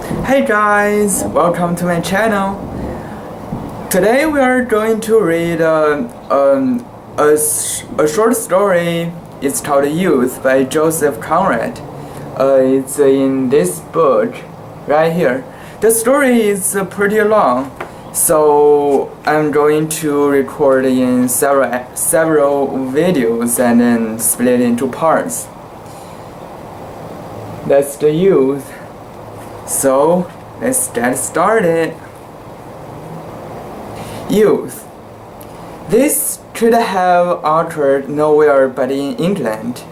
Hey guys, welcome to my channel. Today we are going to read a short story. It's called Youth by Joseph Conrad. It's in this book right here. The story is pretty long, so I'm going to record in several videos and then split into parts. That's the youth. So, let's get started. Youth. This could have occurred nowhere but in England,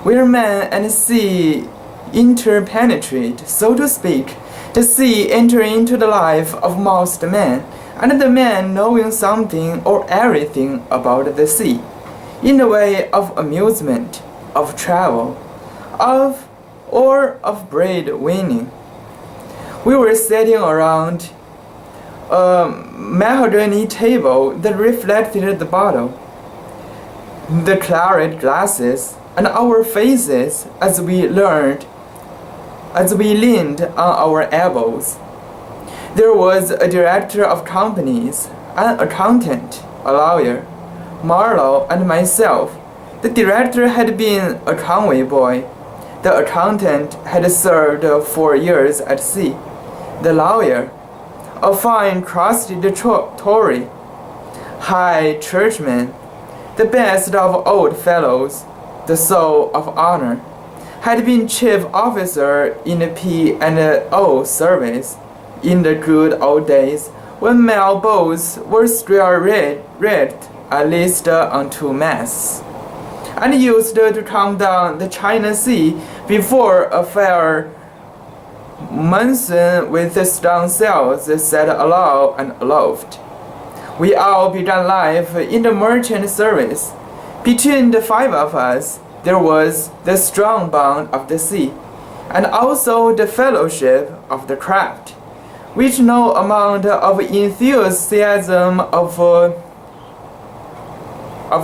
where man and sea interpenetrate, so to speak, the sea entering into the life of most men, and the man knowing something or everything about the sea, in the way of amusement, of travel, of bread winning. We were sitting around a mahogany table that reflected the bottle, the claret glasses, and our faces as we leaned on our elbows. There was a director of companies, an accountant, a lawyer, Marlowe, and myself. The director had been a convoy boy. The accountant had served 4 years at sea. The lawyer, a fine crusted Tory, high churchman, the best of old fellows, the soul of honor, had been chief officer in the P&O service in the good old days when mail boats were still rigged at least unto masts, and used to come down the China Sea before a fair monsoon with the stone sails set alow and aloft. We all began life in the merchant service. Between the 5 of us, there was the strong bond of the sea, and also the fellowship of the craft, which no amount of enthusiasm of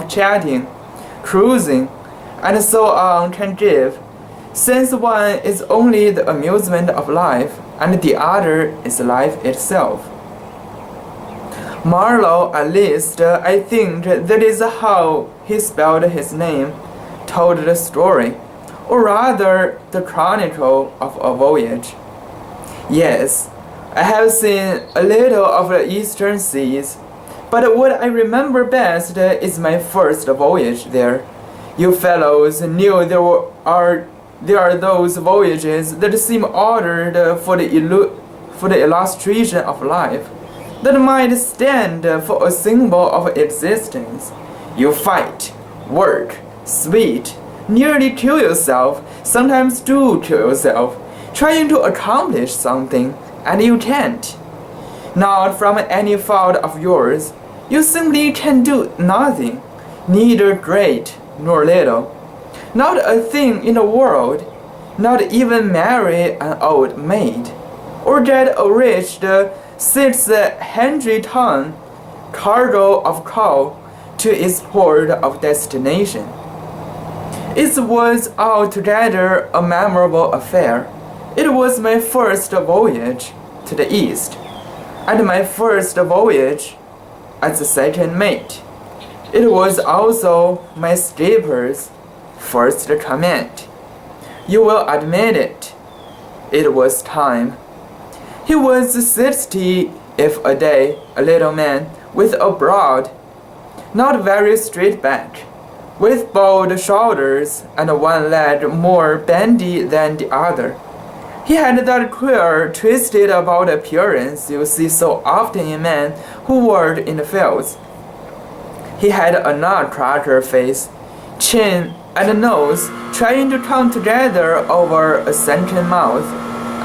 chatting, cruising, and so on can give, since one is only the amusement of life, and the other is life itself. Marlowe, at least I think that is how he spelled his name, told the story, or rather the chronicle of a voyage. Yes, I have seen a little of the eastern seas, but what I remember best is my first voyage there. You fellows knew there are those voyages that seem ordered for the illustration of life, that might stand for a symbol of existence. You fight, work, sweat, nearly kill yourself, sometimes do kill yourself, trying to accomplish something, and you can't. Not from any fault of yours, you simply can do nothing, neither great nor little. Not a thing in the world, not even marry an old maid, or get a rich 600-ton cargo of coal to its port of destination. It was altogether a memorable affair. It was my first voyage to the East, and my first voyage as a second mate. It was also my skipper's first command. You will admit it. It was time. He was 60 if a day, a little man with a broad, not very straight back, with bowed shoulders and one leg more bendy than the other. He had that queer, twisted about appearance you see so often in men who work in the fields. He had a nutcracker face, chin and nose trying to come together over a sunken mouth,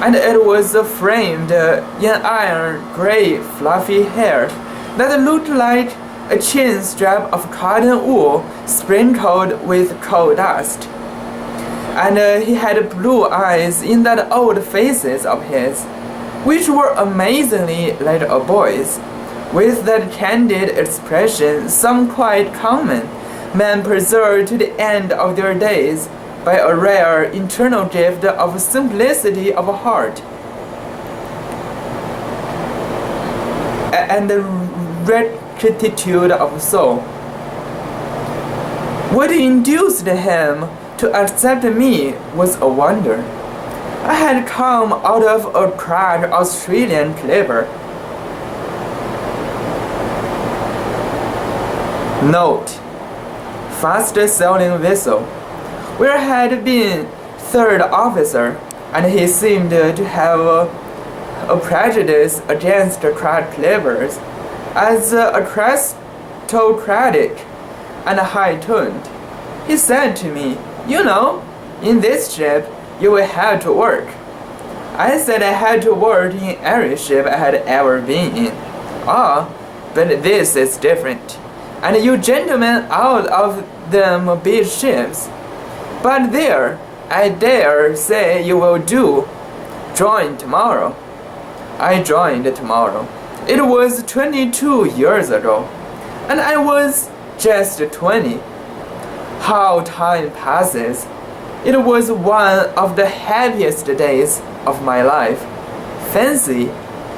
and it was framed in iron gray fluffy hair that looked like a chin strap of cotton wool sprinkled with coal dust. And he had blue eyes in that old faces of his, which were amazingly like a boy's, with that candid expression some quite common men preserve to the end of their days by a rare internal gift of simplicity of heart. and rectitude of soul. What induced him to accept me was a wonder. I had come out of a crack Australian clipper. Note: fast-sailing vessel, where I had been third officer, and he seemed to have a prejudice against crack clippers as aristocratic and high-toned. He said to me, "You know, in this ship you will have to work." I said I had to work in every ship I had ever been in. "Ah, but this is different. And you gentlemen out of them big ships. But there, I dare say you will do. Join tomorrow." I joined tomorrow. It was 22 years ago, and I was just 20. How time passes! It was one of the happiest days of my life. Fancy,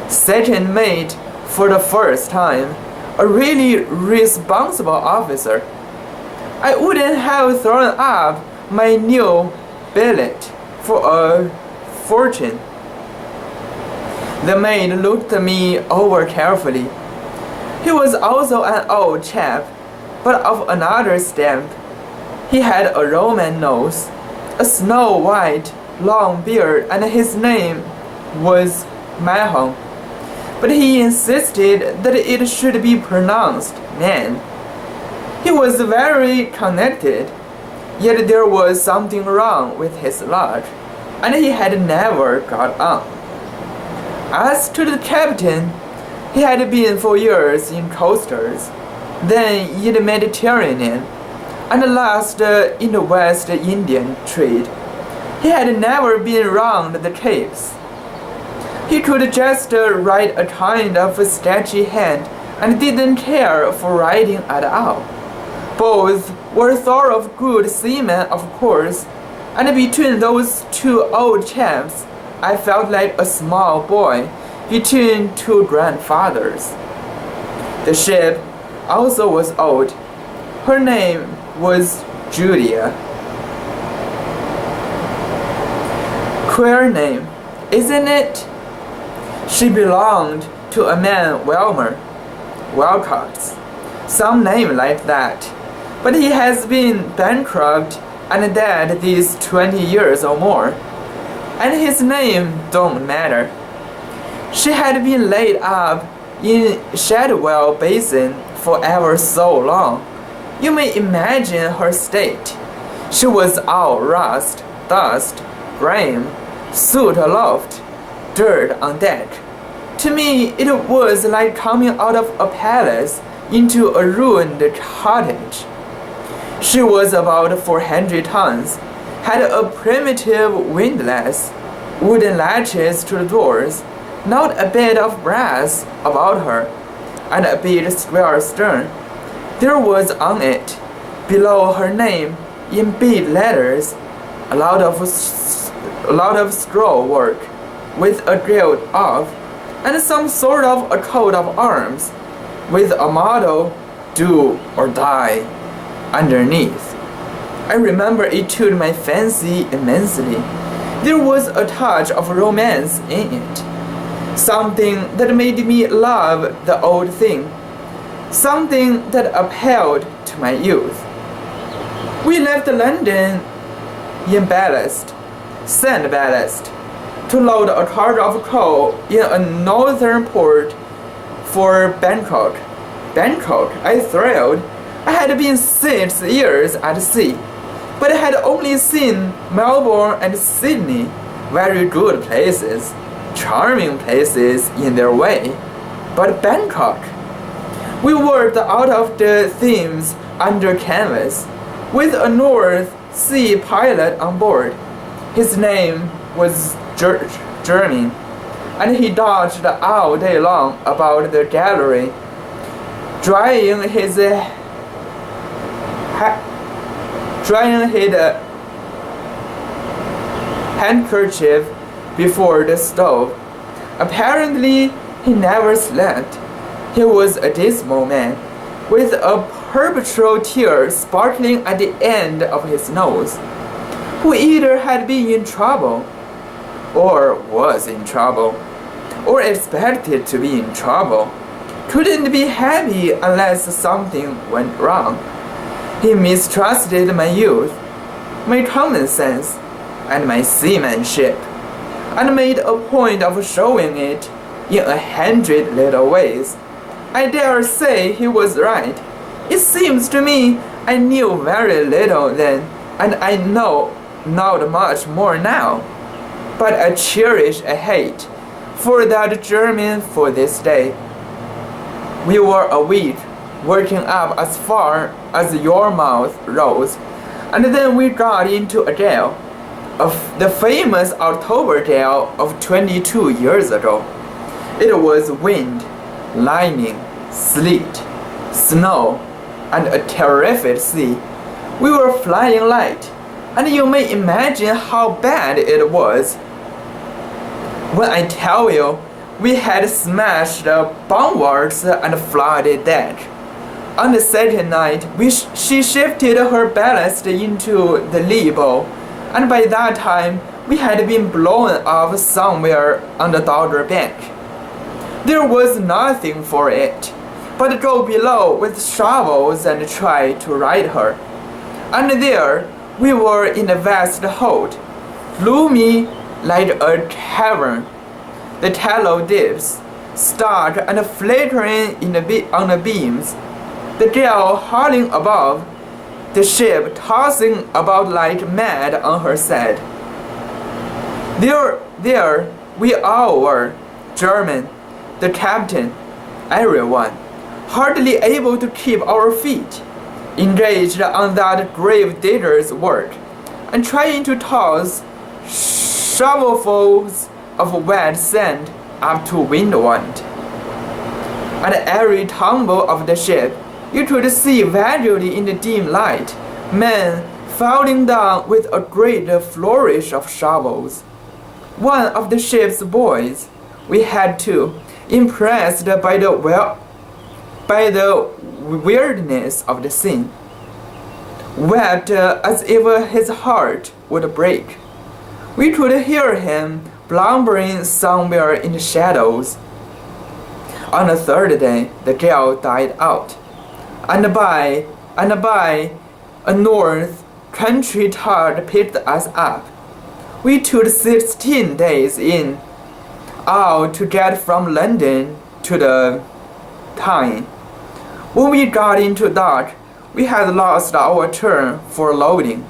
second mate for the first time, a really responsible officer. I wouldn't have thrown up my new billet for a fortune. The mate looked me over carefully. He was also an old chap, but of another stamp. He had a Roman nose, a snow-white, long beard, and his name was Mahon. But he insisted that it should be pronounced man. He was very connected, yet there was something wrong with his lodge, and he had never got on. As to the captain, he had been for years in coasters, then in the Mediterranean, and last in the West Indian trade. He had never been round the Capes. He could just write a kind of sketchy hand and didn't care for writing at all. Both were thorough good seamen, of course, and between those two old chaps, I felt like a small boy between two grandfathers. The ship also was old. Her name was Julia. Queer name, isn't it? She belonged to a man Wilcox, some name like that, but he has been bankrupt and dead these 20 years or more, and his name don't matter. She had been laid up in Shadwell Basin for ever so long. You may imagine her state. She was all rust, dust, grime, soot aloft, dirt on deck. To me, it was like coming out of a palace into a ruined cottage. She was about 400 tons, had a primitive windlass, wooden latches to the doors, not a bit of brass about her, and a big square stern. There was on it, below her name, in big letters, a lot of scroll work, with a gilt off, and some sort of a coat of arms, with a motto, "Do or die," underneath. I remember it took my fancy immensely. There was a touch of romance in it, something that made me love the old thing, something that appealed to my youth. We left London in sand ballast, to load a cargo of coal in a northern port for Bangkok. Bangkok, I thrilled. I had been 6 years at sea, but I had only seen Melbourne and Sydney, very good places, charming places in their way. But Bangkok, we worked out of the themes under canvas, with a North Sea pilot on board. His name was German, and he dodged all day long about the gallery, drying his handkerchief before the stove. Apparently, he never slept. He was a dismal man, with a perpetual tear sparkling at the end of his nose, who either had been in trouble, or was in trouble, or expected to be in trouble, couldn't be happy unless something went wrong. He mistrusted my youth, my common sense, and my seamanship, and made a point of showing it in 100 little ways. I dare say he was right. It seems to me I knew very little then, and I know not much more now. But I cherish a hate for that German for this day. We were a week working up as far as your mouth rose, and then we got into a jail, the famous October jail of 22 years ago. It was wind, lightning, sleet, snow, and a terrific sea. We were flying light, and you may imagine how bad it was. When I tell you, we had smashed the bulwarks and flooded deck. On the second night, she shifted her ballast into the lee bow, and by that time, we had been blown off somewhere on the Dodder Bank. There was nothing for it but go below with shovels and try to right her. And there we were in a vast hold, gloomy like a cavern, the tallow dips, stark and flickering on the beams, the gale howling above, the ship tossing about like mad on her side. There we all were, German, the captain, everyone, hardly able to keep our feet, engaged on that grave digger's work, and trying to toss shovelfuls of wet sand up to windward. At every tumble of the ship, you could see vaguely in the dim light men falling down with a great flourish of shovels. One of the ship's boys, we had to, impressed by the weirdness of the scene, wept as if his heart would break. We could hear him blubbering somewhere in the shadows. On the third day, the gale died out, and by a north country tide picked us up. We took 16 days in all to get from London to the Tyne. When we got into dock, we had lost our turn for loading,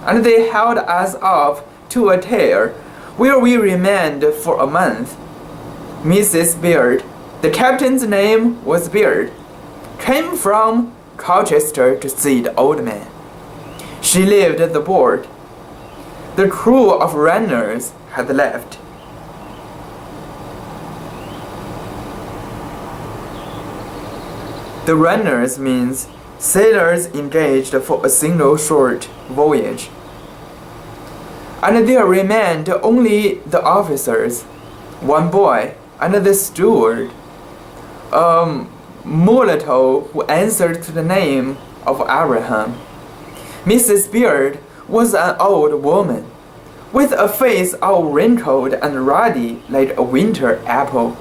and they held us off to a tair, where we remained for a month. Mrs. Beard, the captain's name was Beard, came from Colchester to see the old man. She lived at the board. The crew of runners had left. The runners means sailors engaged for a single short voyage. And there remained only the officers, one boy, and the steward, a mulatto who answered to the name of Abraham. Mrs. Beard was an old woman, with a face all wrinkled and ruddy like a winter apple,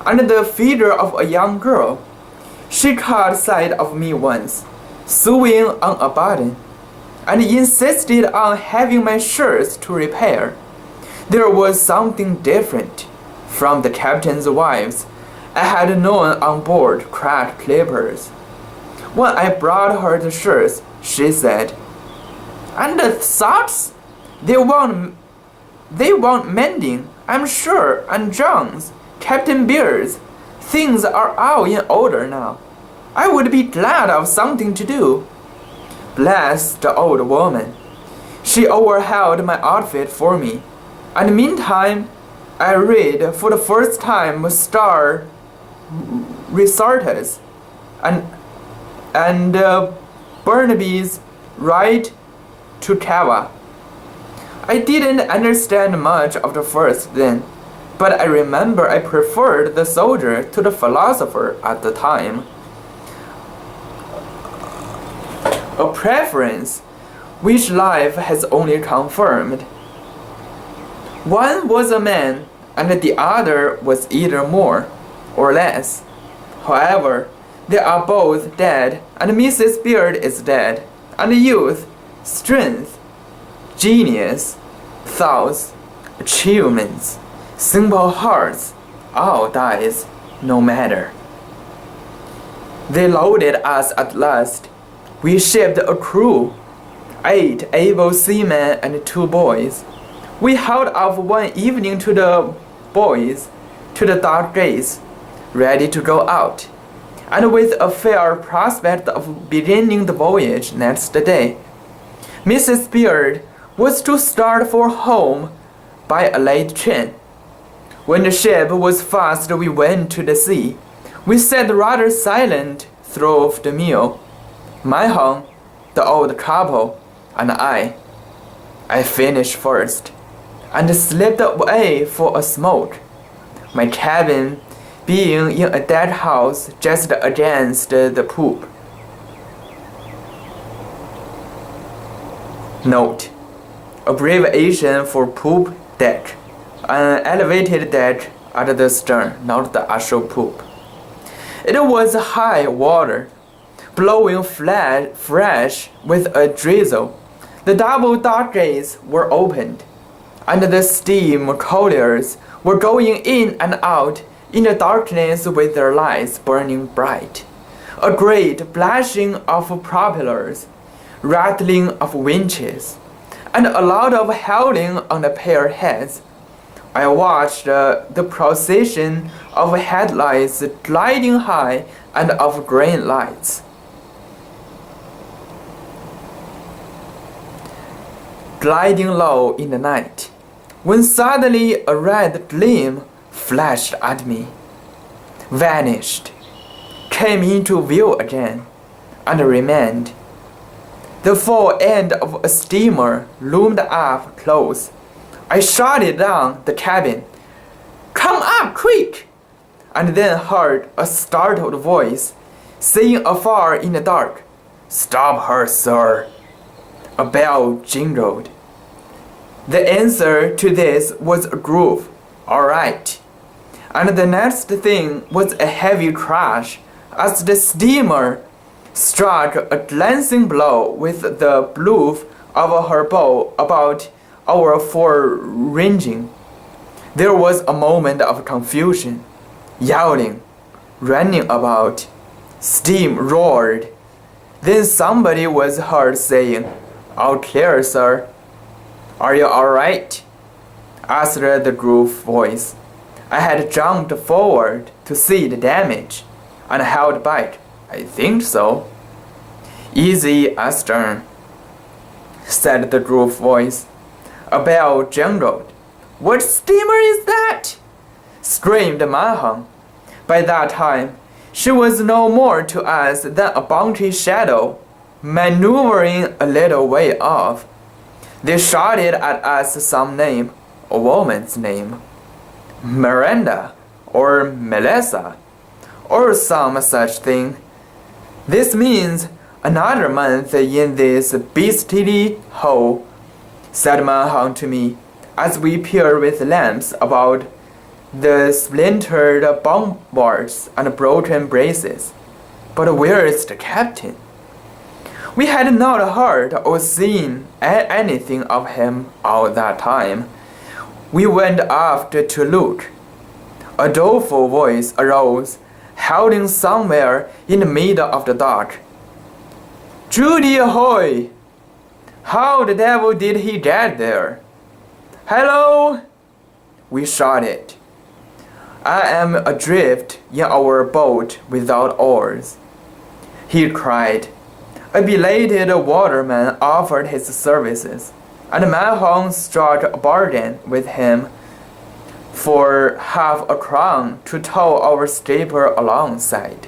and the figure of a young girl. She caught sight of me once, sewing on a button, and insisted on having my shirts to repair. There was something different from the captain's wives I had known on board crack clippers. When I brought her the shirts, she said, "And the socks? They want mending, I'm sure, and John's, Captain Beard's. Things are all in order now. I would be glad of something to do." Bless the old woman. She overhauled my outfit for me, and meantime I read for the first time Star Resorts and Burnaby's Ride to Cava. I didn't understand much of the first then, but I remember I preferred the soldier to the philosopher at the time. A preference which life has only confirmed. One was a man, and the other was either more or less. However, they are both dead, and Mrs. Beard is dead, and youth, strength, genius, thoughts, achievements, simple hearts, all dies, no matter. They loaded us at last. We shipped a crew, 8 able seamen and 2 boys. We held off one evening to the boys, to the dock gates, ready to go out, and with a fair prospect of beginning the voyage next day. Mrs. Beard was to start for home by a late train. When the ship was fast, we went to the sea. We sat rather silent through the meal. Mahon, the old couple, and I finished first, and slipped away for a smoke. My cabin being in a dead house just against the poop. Note: abbreviation for poop deck, an elevated deck at the stern, not the actual poop. It was high water, blowing fresh with a drizzle. The double dock gates were opened, and the steam colliers were going in and out in the darkness with their lights burning bright. A great splashing of propellers, rattling of winches, and a lot of howling on the pair heads. I watched the procession of headlights gliding high and of green lights. Gliding low in the night, when suddenly a red gleam flashed at me, vanished, came into view again, and remained. The fore end of a steamer loomed up close. I shouted down the cabin, "Come up, quick!" and then heard a startled voice saying afar in the dark, "Stop her, sir." A bell jingled. The answer to this was a groove, all right. And the next thing was a heavy crash as the steamer struck a glancing blow with the bloof of her bow about our fore-rigging. There was a moment of confusion, yelling, running about. Steam roared. Then somebody was heard saying, "All clear, sir." "Are you all right?" asked the gruff voice. I had jumped forward to see the damage, and held back. "I think so." "Easy astern," said the gruff voice. A bell jangled. "What steamer is that?" screamed Mahon. By that time, she was no more to us than a bumpy shadow, maneuvering a little way off. They shouted at us some name, a woman's name, Miranda, or Melissa, or some such thing. "This means another month in this beastly hole," said Mahon to me, as we peered with lamps about the splintered bombards and broken braces. "But where is the captain?" We had not heard or seen anything of him all that time. We went aft to look. A doleful voice arose, howling somewhere in the middle of the dock. "Judy ahoy! How the devil did he get there?" "Hello!" we shouted. "I am adrift in our boat without oars," he cried. A belated waterman offered his services, and Mahon struck a bargain with him for £0.50 to tow our skipper alongside.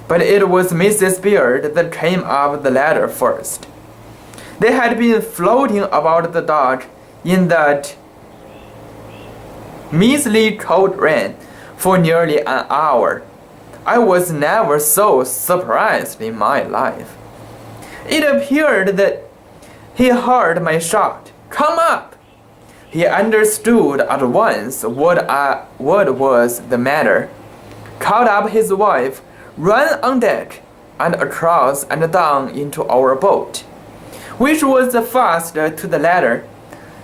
But it was Mrs. Beard that came up the ladder first. They had been floating about the dock in that measly cold rain for nearly an hour. I was never so surprised in my life. It appeared that he heard my shout, "Come up!" He understood at once what was the matter, called up his wife, ran on deck, and across and down into our boat, which was fast to the ladder.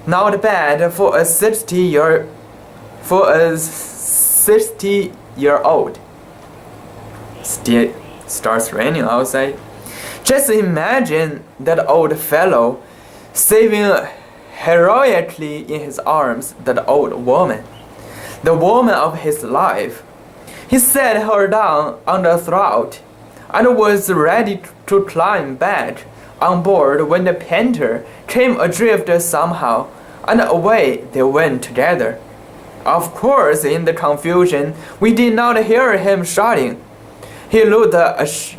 Not bad for a 60-year-old. Still starts raining outside. Just imagine that old fellow saving heroically in his arms that old woman, the woman of his life. He set her down on the throat and was ready to climb back on board when the painter came adrift somehow, and away they went together. Of course, in the confusion, we did not hear him shouting. He looked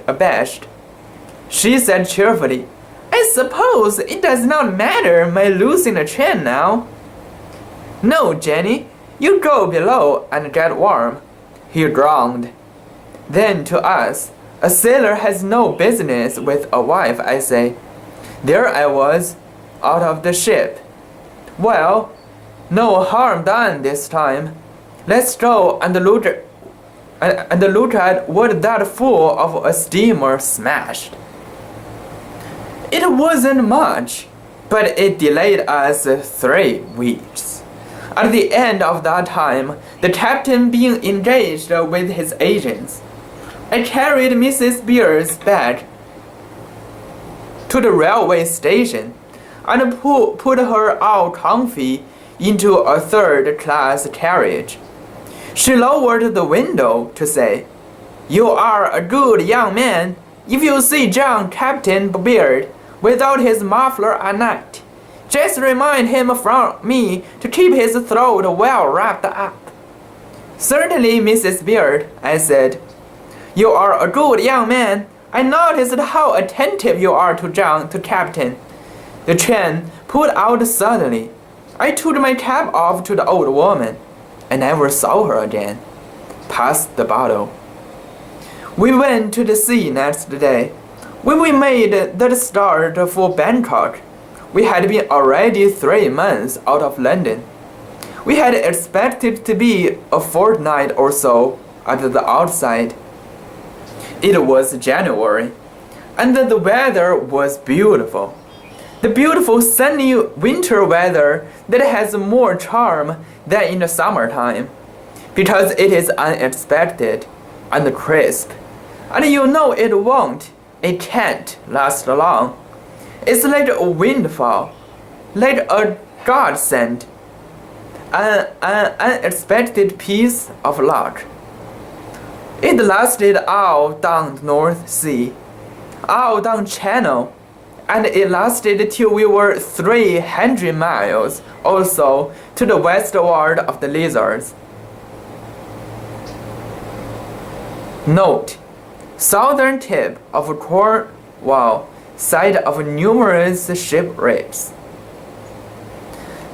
abashed. She said cheerfully, "I suppose it does not matter my losing the train now." "No, Jenny, you go below and get warm," he groaned. Then to us, "A sailor has no business with a wife," I say. There I was, out of the ship. Well, no harm done this time. Let's go and look at what that fool of a steamer smashed. It wasn't much, but it delayed us 3 weeks. At the end of that time, the captain being engaged with his agents, I carried Mrs. Beers back to the railway station and put her all comfy into a third-class carriage. She lowered the window to say, "You are a good young man if you see John Captain Beard without his muffler at night. Just remind him from me to keep his throat well wrapped up." "Certainly, Mrs. Beard," I said. "You are a good young man. I noticed how attentive you are to Captain." The train pulled out suddenly. I took my cap off to the old woman. I never saw her again. Passed the bottle. We went to the sea next day. When we made the start for Bangkok, we had been already 3 months out of London. We had expected to be a fortnight or so at the outside. It was January, and the weather was beautiful. The beautiful sunny winter weather that has more charm than in the summertime, because it is unexpected and crisp, and you know it can't last long. It's like a windfall, like a godsend, an unexpected piece of luck. It lasted all down the North Sea, all down Channel, and it lasted till we were 300 miles or so to the westward of the Lizards. Note: southern tip of Cornwall, site of numerous shipwrecks.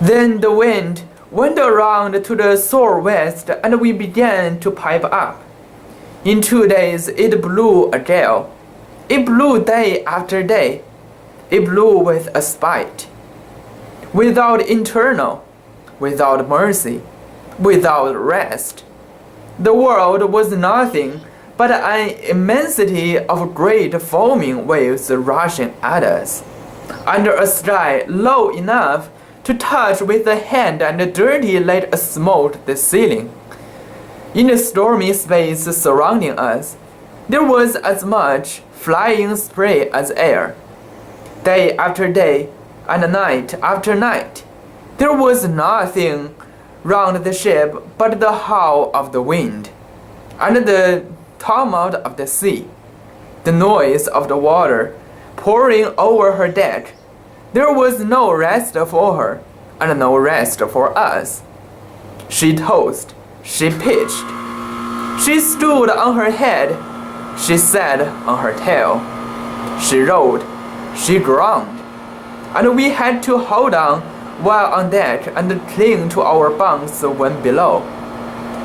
Then the wind went around to the southwest and we began to pipe up. In 2 days it blew a gale. It blew day after day. It blew with a spite. Without internal, without mercy, without rest. The world was nothing but an immensity of great foaming waves rushing at us, under a sky low enough to touch with the hand and dirty like smoke the ceiling. In the stormy space surrounding us, there was as much flying spray as air. Day after day, and night after night, there was nothing round the ship but the howl of the wind, and the tumult of the sea, the noise of the water pouring over her deck. There was no rest for her, and no rest for us. She tossed, she pitched, she stood on her head, she sat on her tail, she rolled, she groaned, and we had to hold on while on deck and cling to our bunks when below,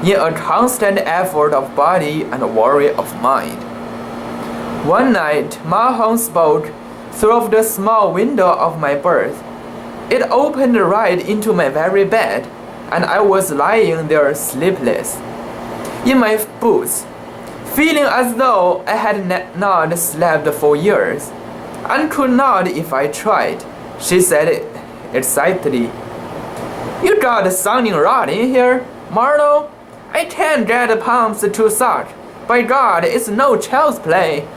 in a constant effort of body and worry of mind. One night, Mahon spoke through the small window of my berth. It opened right into my very bed, and I was lying there sleepless, in my boots, feeling as though I had not slept for years, and could not if I tried. She said excitedly, "You got a sounding rod in here, Marlowe? I can't get the pumps to suck. By God, it's no child's play."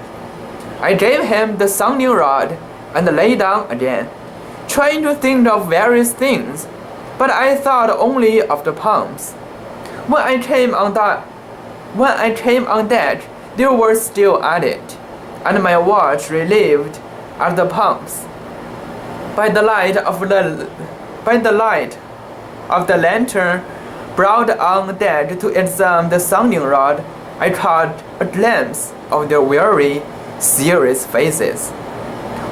I gave him the sounding rod and lay down again, trying to think of various things, but I thought only of the pumps. When I came on deck, they were still at it, and my watch relieved at the pumps. By the light of the lantern brought on deck to examine the sounding rod, I caught a glimpse of their weary, serious faces.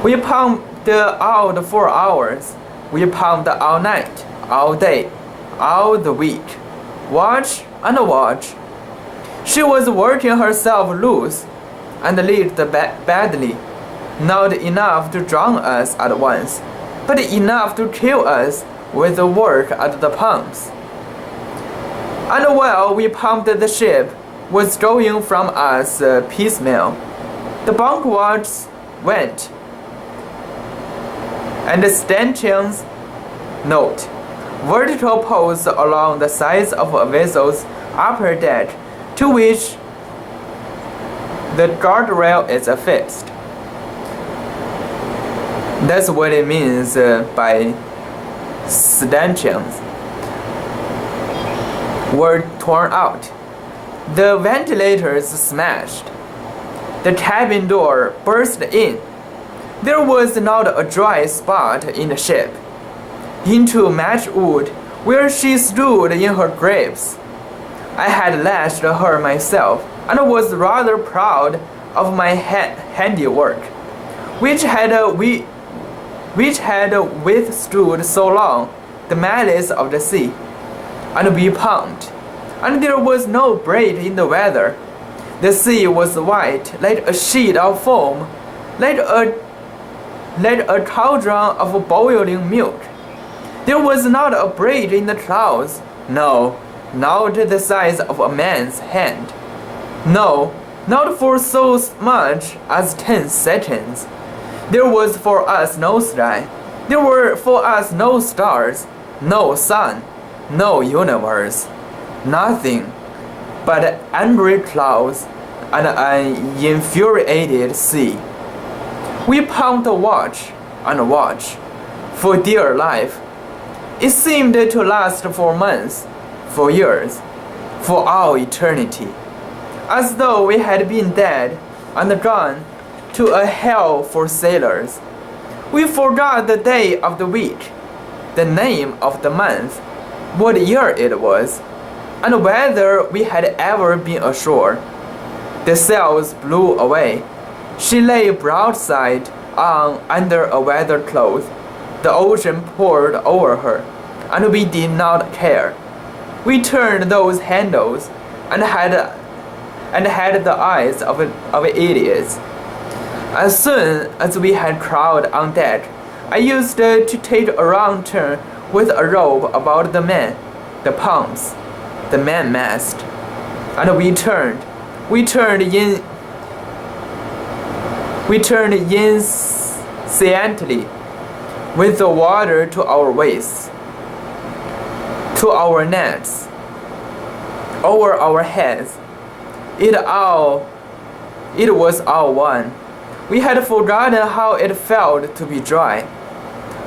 We pumped out for hours. We pumped all night, all day, all the week. Watch and watch. She was working herself loose and leaked badly. Not enough to drown us at once, but enough to kill us with the work at the pumps. And while we pumped, the ship was going from us piecemeal. The bunk watch went, and the stanchions, note, vertical posts along the sides of a vessel's upper deck to which the guardrail is affixed. That's what it means by stanchions. Were torn out. The ventilators smashed. The cabin door burst in. There was not a dry spot in the ship. Into matchwood, where she stood in her grapes. I had lashed her myself, and was rather proud of my handiwork, which had withstood so long the malice of the sea. And we pumped, and there was no break in the weather. The sea was white like a sheet of foam, like a cauldron of boiling milk. There was not a break in the clouds, no, not the size of a man's hand. No, not for so much as 10 seconds. There was for us no sky. There were for us no stars, no sun, no universe. Nothing but angry clouds and an infuriated sea. We pumped watch and watch for dear life. It seemed to last for months, for years, for all eternity, as though we had been dead and gone to a hell for sailors. We forgot the day of the week, the name of the month, what year it was, and whether we had ever been ashore. The sails blew away. She lay broadside on under a weather cloth. The ocean poured over her, and we did not care. We turned those handles and had the eyes of idiots. As soon as we had crawled on deck, I used to take a round turn with a rope about the men, the pumps, the mainmast, and we turned incessantly with the water to our waists, to our necks, over our heads. It was all one. We had forgotten how it felt to be dry.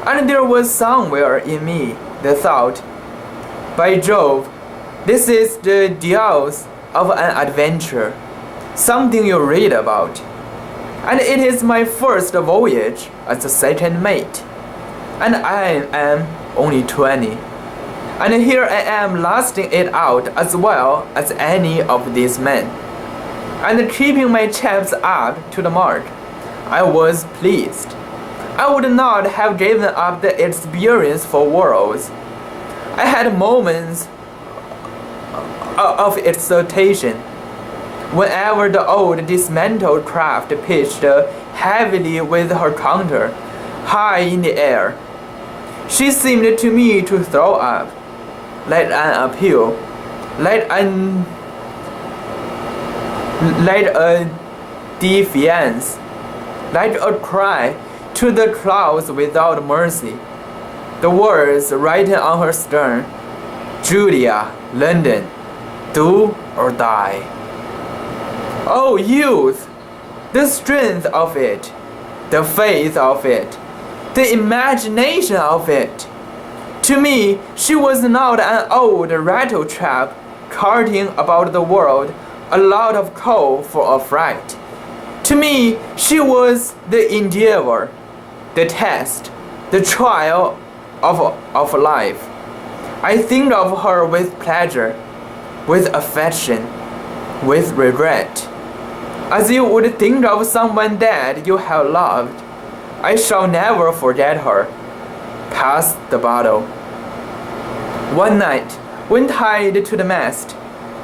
And there was somewhere in me the thought, by Jove, this is the deals of an adventure, something you read about. And it is my first voyage as a second mate. And I am only 20. And here I am lasting it out as well as any of these men, and keeping my chaps up to the mark. I was pleased. I would not have given up the experience for worlds. I had moments of exultation whenever the old dismantled craft pitched heavily with her counter high in the air. She seemed to me to throw up, like an appeal, like a defiance, like a cry to the clouds without mercy. The words written on her stern, Julia, London, do or die. Oh, youth! The strength of it, the faith of it, the imagination of it. To me, she was not an old rattletrap carting about the world a lot of coal for a fright. To me, she was the endeavor, the test, the trial of life. I think of her with pleasure, with affection, with regret, as you would think of someone dead you have loved. I shall never forget her. Pass the bottle. One night, when tied to the mast,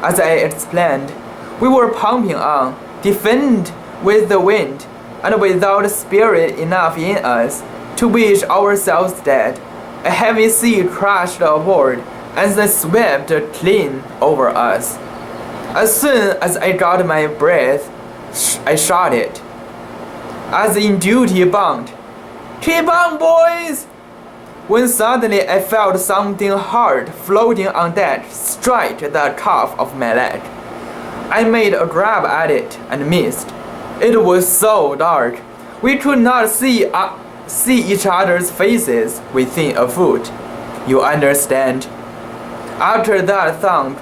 as I explained, we were pumping on, defiant with the wind, and without spirit enough in us to wish ourselves dead. A heavy sea crashed aboard and then swept clean over us. As soon as I got my breath, I shouted, as in duty bound, "Keep on, boys!" When suddenly I felt something hard floating on deck strike the calf of my leg. I made a grab at it and missed. It was so dark, we could not see each other's faces within a foot. You understand? After that thump,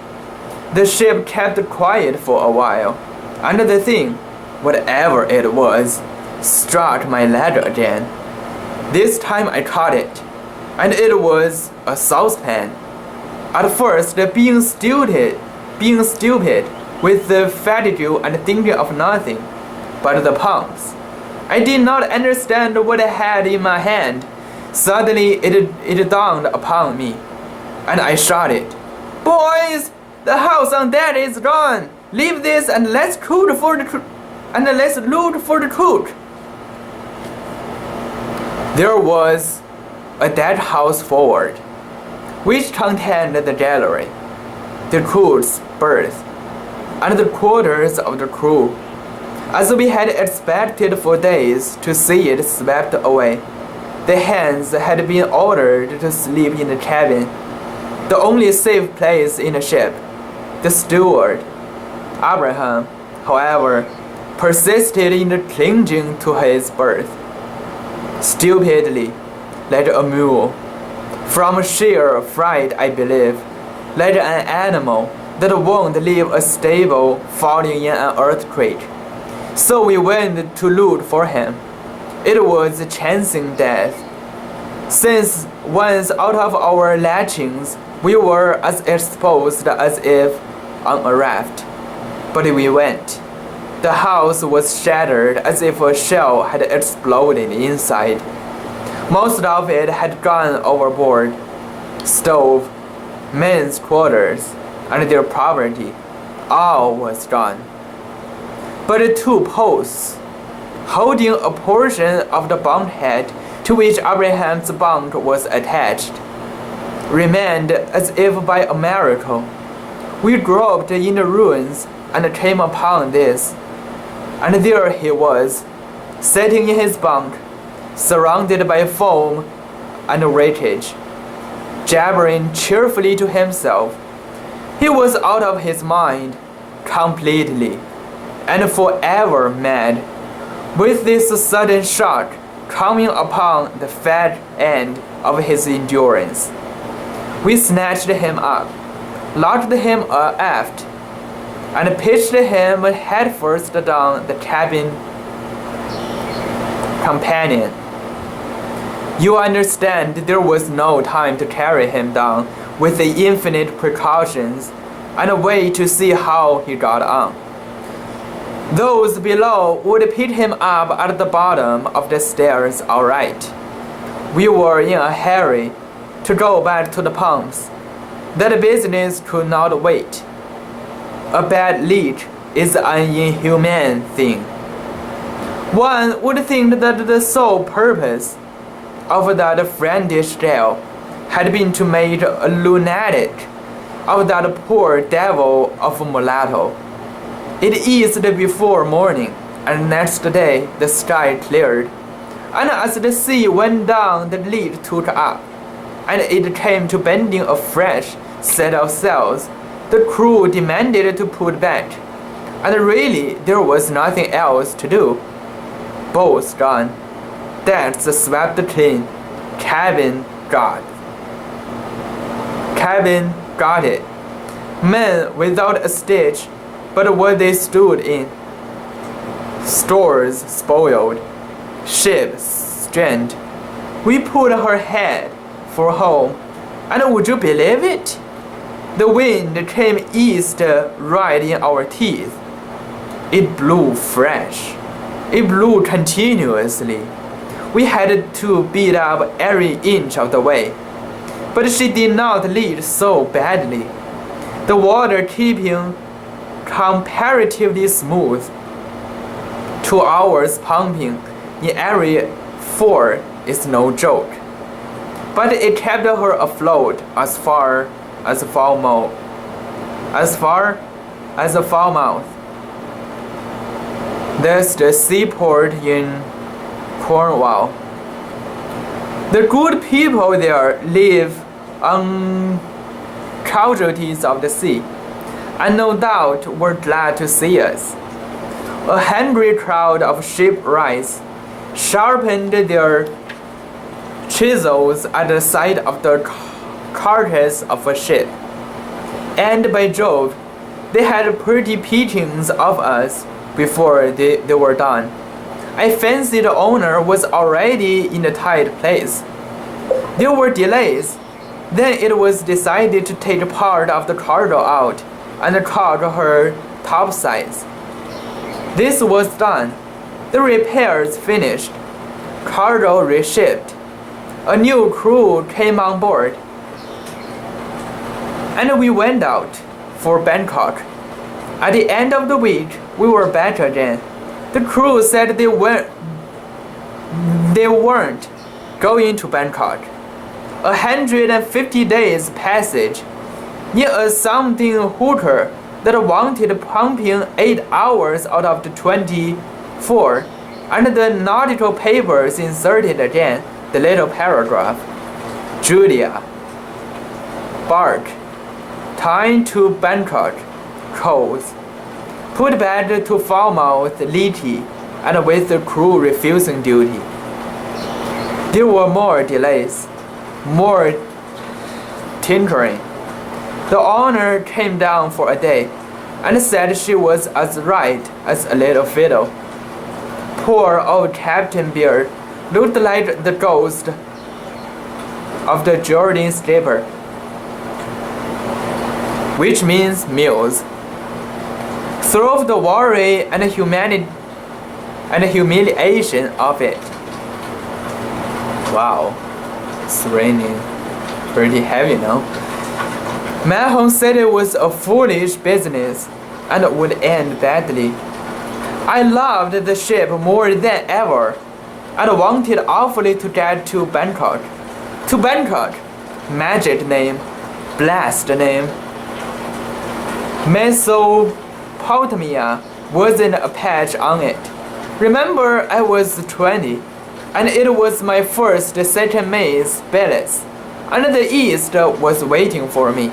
the ship kept quiet for a while, and the thing, whatever it was, struck my leg again. This time I caught it, and it was a saucepan. At first, being stupid with the fatigue and thinking of nothing but the pumps, I did not understand what I had in my hand. Suddenly it dawned upon me, and I shouted, "Boys, the house on deck is gone. Leave this and let's loot for the cook." There was a dead house forward, which contained the gallery, the cook's berth, and the quarters of the crew. As we had expected for days to see it swept away, the hands had been ordered to sleep in the cabin, the only safe place in the ship. The steward, Abraham, however, persisted in clinging to his berth, stupidly, like a mule, from sheer fright, I believe, like an animal that won't leave a stable falling in an earthquake. So we went to loot for him. It was chancing death. Since once out of our latchings, we were as exposed as if on a raft. But we went. The house was shattered as if a shell had exploded inside. Most of it had gone overboard. Stove, men's quarters, and their property, all was gone. But two posts, holding a portion of the bulkhead to which Abraham's bunk was attached, remained as if by a miracle. We groped in the ruins and came upon this, and there he was, sitting in his bunk, surrounded by foam and wreckage, jabbering cheerfully to himself. He was out of his mind, completely and forever mad, with this sudden shock coming upon the fat end of his endurance. We snatched him up, locked him aft, and pitched him headfirst down the cabin companion. You understand, there was no time to carry him down with the infinite precautions and wait to see how he got on. Those below would pick him up at the bottom of the stairs, all right. We were in a hurry to go back to the pumps. That business could not wait. A bad leak is an inhumane thing. One would think that the sole purpose of that friendish jail had been to make a lunatic of that poor devil of a mulatto. It eased before morning, and next day the sky cleared, and as the sea went down the lead took up, and it came to bending a fresh set of sails. The crew demanded to put back, and really there was nothing else to do. Boats gone, decks swept clean, cabin got it. Men without a stitch but what they stood in. Stores spoiled, ship stranded. We put her head for home, and would you believe it? The wind came east right in our teeth. It blew fresh. It blew continuously. We had to beat up every inch of the way. But she did not lead so badly. The water keeping comparatively smooth. 2 hours pumping in every 4 is no joke. But it kept her afloat as far as Falmouth. That's the seaport in Cornwall. The good people there live on casualties of the sea, and no doubt were glad to see us. A hungry crowd of shipwrights sharpened their chisels at the sight of the carcass of a ship, and by Jove, they had pretty pickings of us before they were done. I fancy the owner was already in a tight place. There were delays. Then it was decided to take part of the cargo out and cut her topsides. This was done. The repairs finished. Cargo reshipped. A new crew came on board, and we went out for Bangkok. At the end of the week, we were back again. The crew said they weren't going to Bangkok. 150 days passage in a something hooker that wanted pumping 8 hours out of the 24, and the nautical papers inserted again the little paragraph. Julia, bark, time to Bangkok, coals, put back to Falmouth leaky, and with the crew refusing duty. There were more delays, more tinkering. The owner came down for a day and said she was as right as a little fiddle. Poor old Captain Beard looked like the ghost of the Jordan skipper, which means mules. Through the worry and humiliation of it. Wow, it's raining pretty heavy now. Mahon said it was a foolish business and would end badly. I loved the ship more than ever and wanted awfully to get to Bangkok. To Bangkok, magic name, blessed name. Mesopotamia wasn't a patch on it. Remember, I was 20, and it was my first second mate's billets, and the East was waiting for me.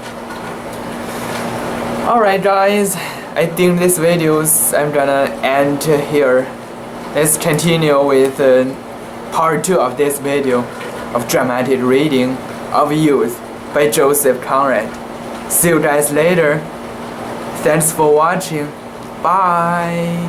Alright guys, I think this videos I'm gonna end here. Let's continue with part 2 of this video of dramatic reading of Youth by Joseph Conrad. See you guys later. Thanks for watching. Bye.